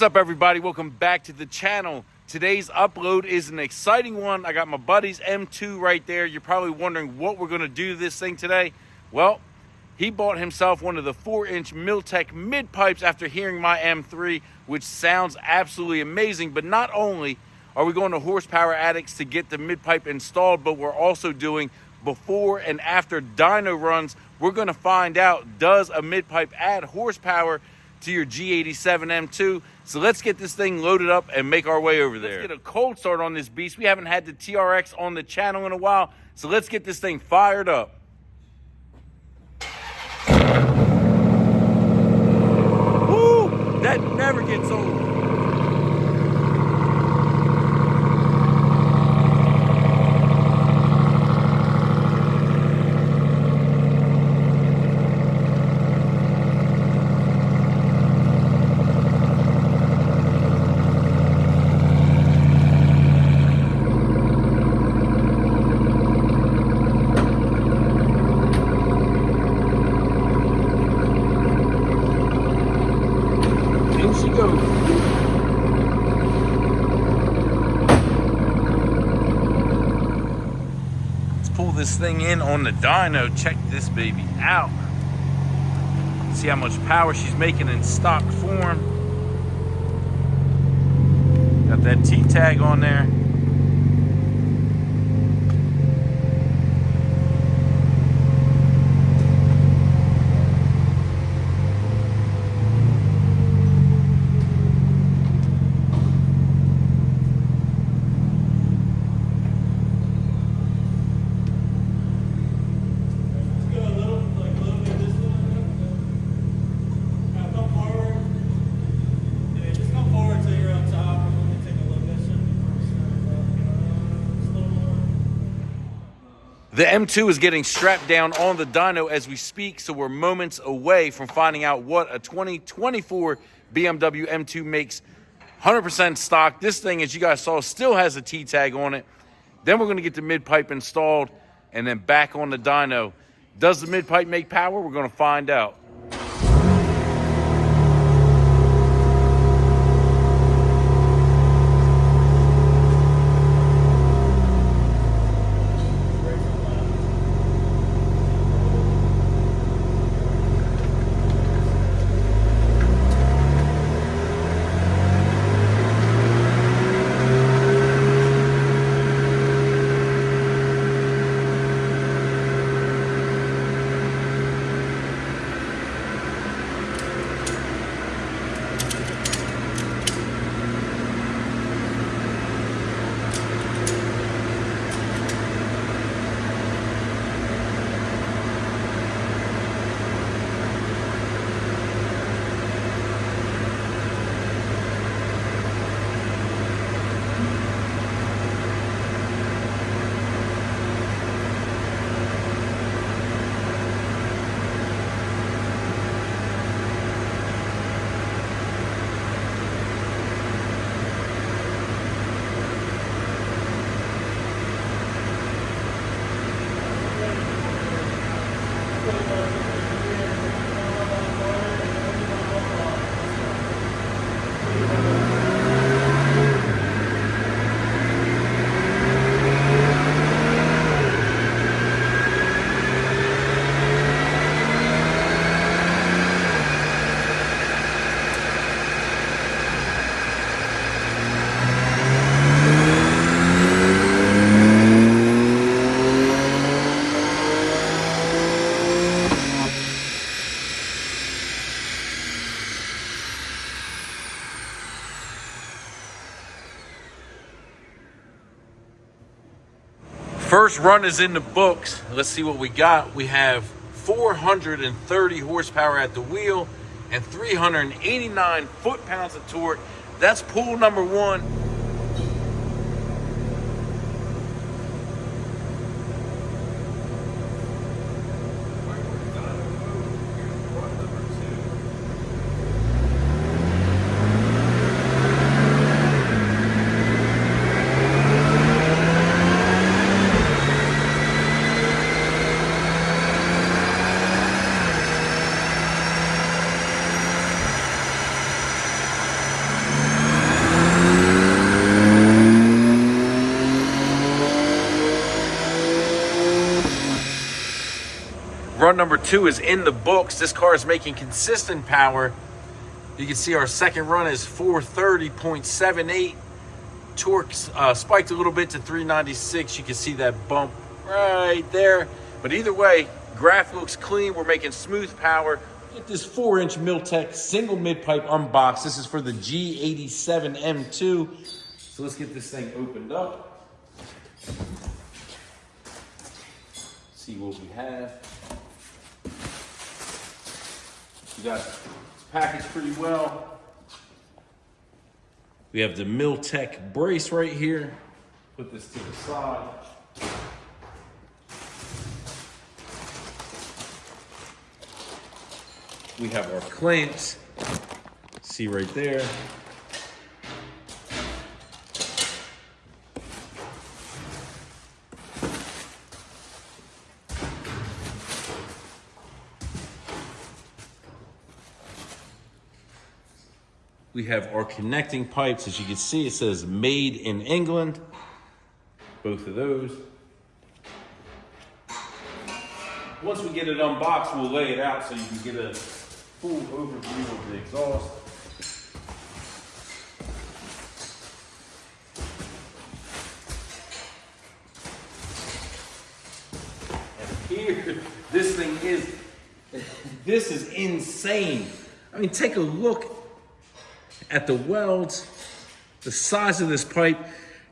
up, everybody? Welcome back to the channel. Today's upload is an exciting one. I got my buddy's M2 right there. You're probably wondering what we're going to do to this thing today. Well, he bought himself one of the 4-inch Milltek Midpipes after hearing my M3, which sounds absolutely amazing. But not only are we going to Horsepower Addicts to get the midpipe installed, but we're also doing before and after dyno runs. We're going to find out, does a midpipe add horsepower to your G87 M2? So let's get this thing loaded up and make our way over there. Let's get a cold start on this beast. We haven't had the TRX on the channel in a while, so let's get this thing fired up. Woo! That never gets old. This thing in on the dyno. Check this baby out. See how much power she's making in stock form. Got that T-tag on there. The M2 is getting strapped down on the dyno as we speak, so we're moments away from finding out what a 2024 BMW M2 makes 100% stock. This thing, as you guys saw, still has a T-tag on it. Then we're going to get the midpipe installed and then back on the dyno. Does the midpipe make power? We're going to find out. First run is in the books. Let's see what we got. We have 430 horsepower at the wheel and 389 foot-pounds of torque. That's pull number one. Run number 2 is in the books. This car is making consistent power. You can see our second run is 430.78. Torque spiked a little bit to 396. You can see that bump right there. But either way, graph looks clean. We're making smooth power. Get this 4-inch Milltek single mid-pipe unboxed. This is for the G87 M2. So let's get this thing opened up. See what we have. We got it's packaged pretty well. We have the Milltek brace right here. Put this to the side. We have our clamps. See right there. We have our connecting pipes. As you can see, it says made in England. Both of those. Once we get it unboxed, we'll lay it out so you can get a full overview of the exhaust. And here, this is insane. I mean, take a look at the welds, the size of this pipe.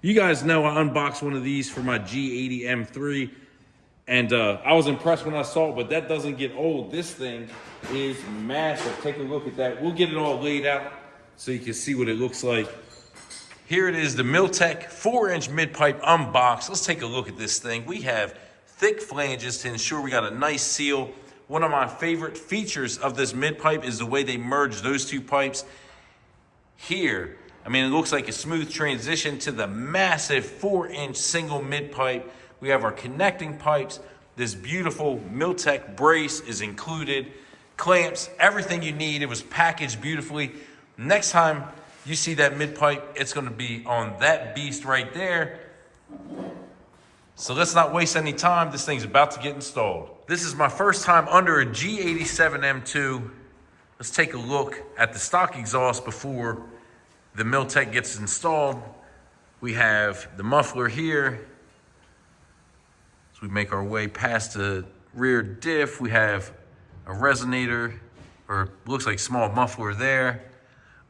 You guys know I unboxed one of these for my G80 M3, and I was impressed when I saw it, but that doesn't get old. This thing is massive. Take a look at that. We'll get it all laid out so you can see what it looks like. Here it is, the Milltek 4-inch mid-pipe unboxed. Let's take a look at this thing. We have thick flanges to ensure we got a nice seal. One of my favorite features of this mid-pipe is the way they merge those two pipes. Here, I mean, it looks like a smooth transition to the massive 4-inch single mid-pipe. We have our connecting pipes. This beautiful Milltek brace is included. Clamps, everything you need. It was packaged beautifully. Next time you see that mid-pipe, it's going to be on that beast right there. So let's not waste any time. This thing's about to get installed. This is my first time under a G87 M2. Let's take a look at the stock exhaust before the Milltek gets installed. We have the muffler here. As we make our way past the rear diff, we have a resonator, or looks like small muffler there.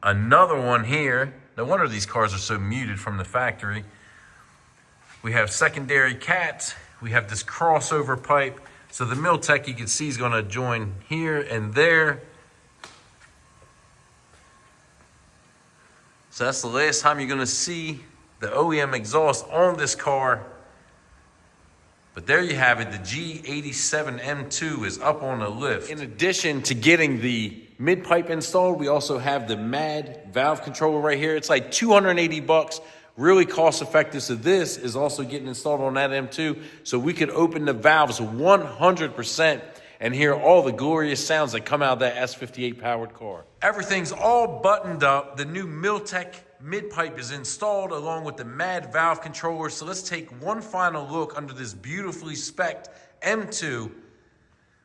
Another one here. No wonder these cars are so muted from the factory. We have secondary cats. We have this crossover pipe. So the Milltek, you can see, is gonna join here and there. So that's the last time you're gonna see the OEM exhaust on this car. But there you have it, the G87 M2 is up on the lift. In addition to getting the mid-pipe installed, we also have the MAD valve controller right here. It's like 280 bucks, really cost effective. So this is also getting installed on that M2. So we could open the valves 100% and hear all the glorious sounds that come out of that S58 powered car. Everything's all buttoned up. The new Milltek mid-pipe is installed along with the MAD valve controller. So let's take one final look under this beautifully spec'd M2.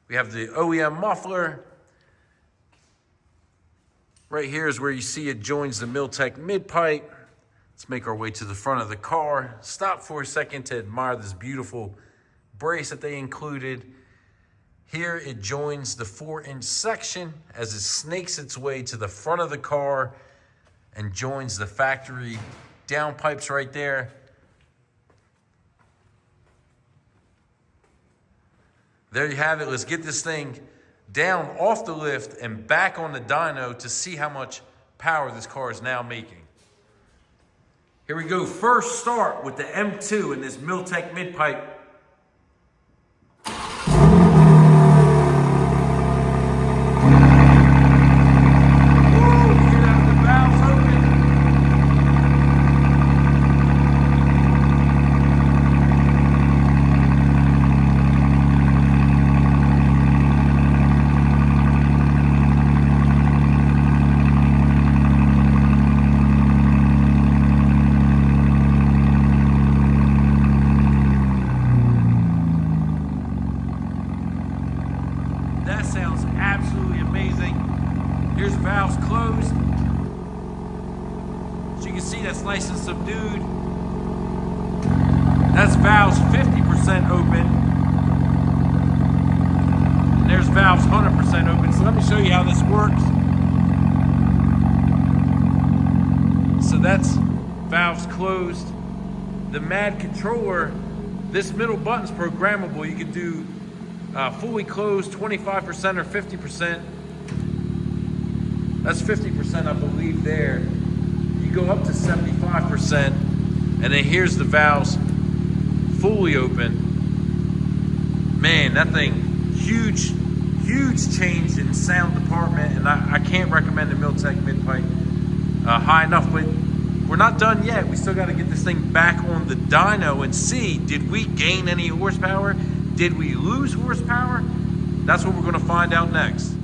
We have the OEM muffler. Right here is where you see it joins the Milltek mid-pipe. Let's make our way to the front of the car. Stop for a second to admire this beautiful brace that they included. Here it joins the 4-inch section as it snakes its way to the front of the car and joins the factory downpipes right there. There you have it. Let's get this thing down off the lift and back on the dyno to see how much power this car is now making. Here we go. First start with the M2 in this Milltek mid-pipe. that's nice and subdued. That's valves 50% open. And there's valves 100% open. So let me show you how this works. So that's valves closed. The MAD controller, this middle button's programmable. You can do fully closed, 25% or 50%. That's 50%, I believe, there. You go up to 75%, and then here's the valves fully open. Man, that thing, huge change in sound department, and I can't recommend the Milltek Midpipe high enough, but we're not done yet. We still got to get this thing back on the dyno and see, did we gain any horsepower? Did we lose horsepower? That's what we're going to find out next.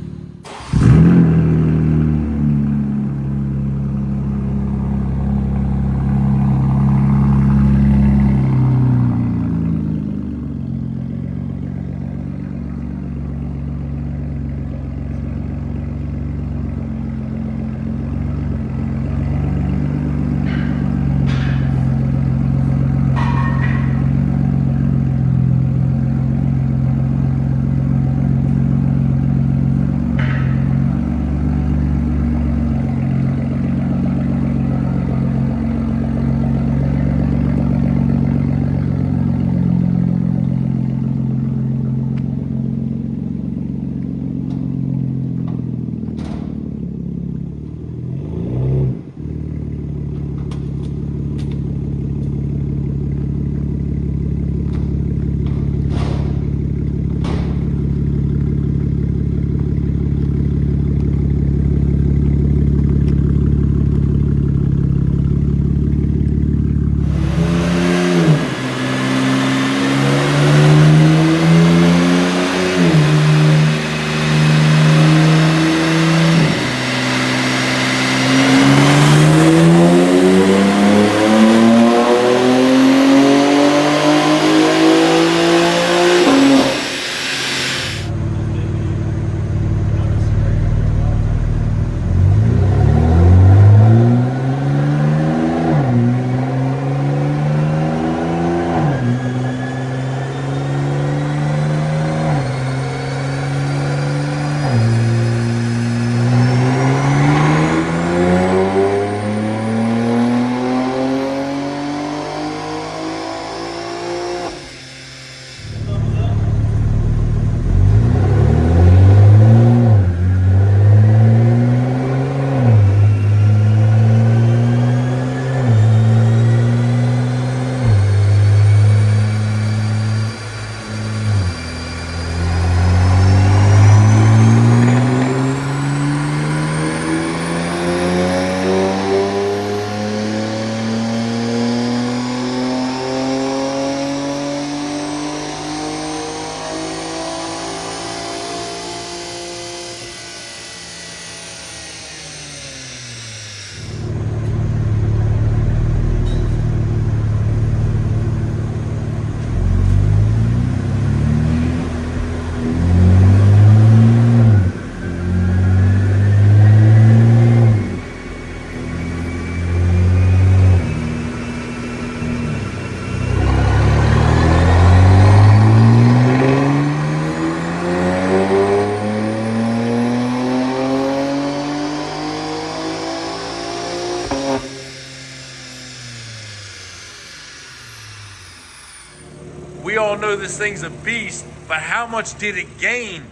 We all know this thing's a beast, but how much did it gain?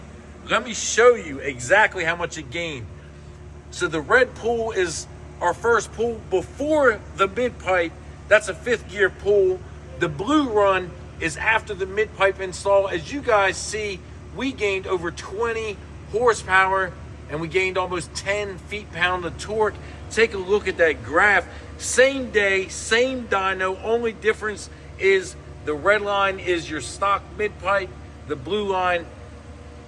Let me show you exactly how much it gained. So the red pull is our first pull before the mid pipe. That's a 5th gear pull. The blue run is after the mid pipe install. As you guys see, we gained over 20 horsepower and we gained almost 10 feet-pound of torque. Take a look at that graph. Same day, same dyno. Only difference is the red line is your stock mid pipe. The blue line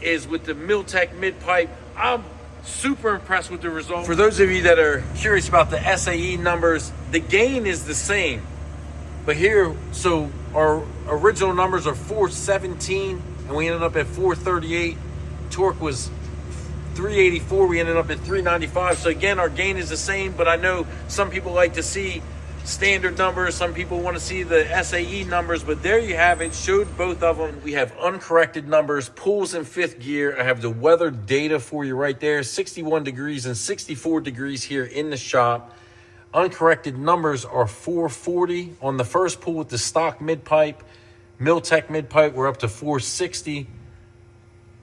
is with the Milltek Midpipe. I'm super impressed with the result. For those of you that are curious about the SAE numbers, the gain is the same. But here, so our original numbers are 417 and we ended up at 438. Torque was 384. We ended up at 395. So again, our gain is the same, but I know some people like to see standard numbers. Some people want to see the SAE numbers, but there you have it. Showed both of them. We have uncorrected numbers, pulls in 5th gear. I have the weather data for you right there. 61 degrees and 64 degrees here in the shop. Uncorrected numbers are 440 on the first pull with the stock mid-pipe. Milltek Midpipe, we're up to 460.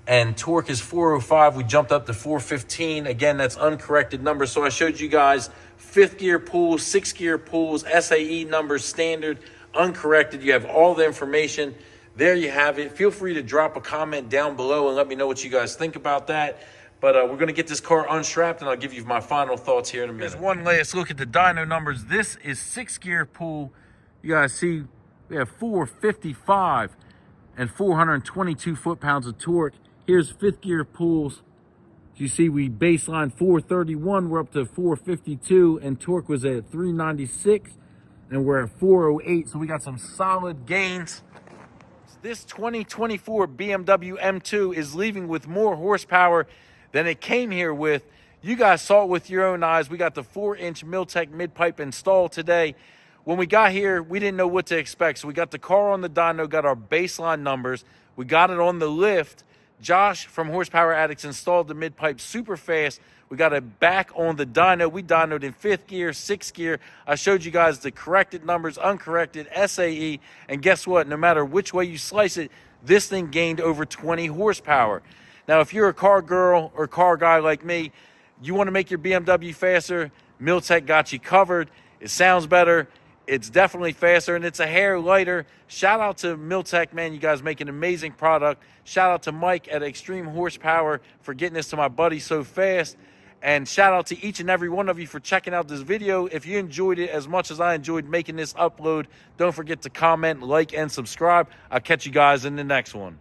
And torque is 405. We jumped up to 415. Again, that's uncorrected numbers. So I showed you guys 5th gear pulls, 6th gear pulls, SAE numbers, standard, uncorrected. You have all the information. There you have it. Feel free to drop a comment down below and let me know what you guys think about that. But we're going to get this car unstrapped, and I'll give you my final thoughts here in a minute. Here's one last look at the dyno numbers. This is 6th gear pull. You guys see we have 455 and 422 foot-pounds of torque. Here's 5th gear pulls. You see we baseline 431. We're up to 452, and torque was at 396, and we're at 408. So we got some solid gains. This 2024 BMW M2 is leaving with more horsepower than it came here with. You guys saw it with your own eyes. We got the 4-inch Milltek Midpipe installed today. When we got here, we didn't know what to expect. So we got the car on the dyno, got our baseline numbers. We got it on the lift. Josh from Horsepower Addicts installed the midpipe super fast. We got it back on the dyno. We dynoed in 5th gear, 6th gear. I showed you guys the corrected numbers, uncorrected, SAE. And guess what? No matter which way you slice it, this thing gained over 20 horsepower. Now, if you're a car girl or car guy like me, you want to make your BMW faster, Milltek got you covered. It sounds better. It's definitely faster, and it's a hair lighter. Shout out to Milltek, man. You guys make an amazing product. Shout out to Mike at Extreme Horsepower for getting this to my buddy so fast. And shout out to each and every one of you for checking out this video. If you enjoyed it as much as I enjoyed making this upload, don't forget to comment, like, and subscribe. I'll catch you guys in the next one.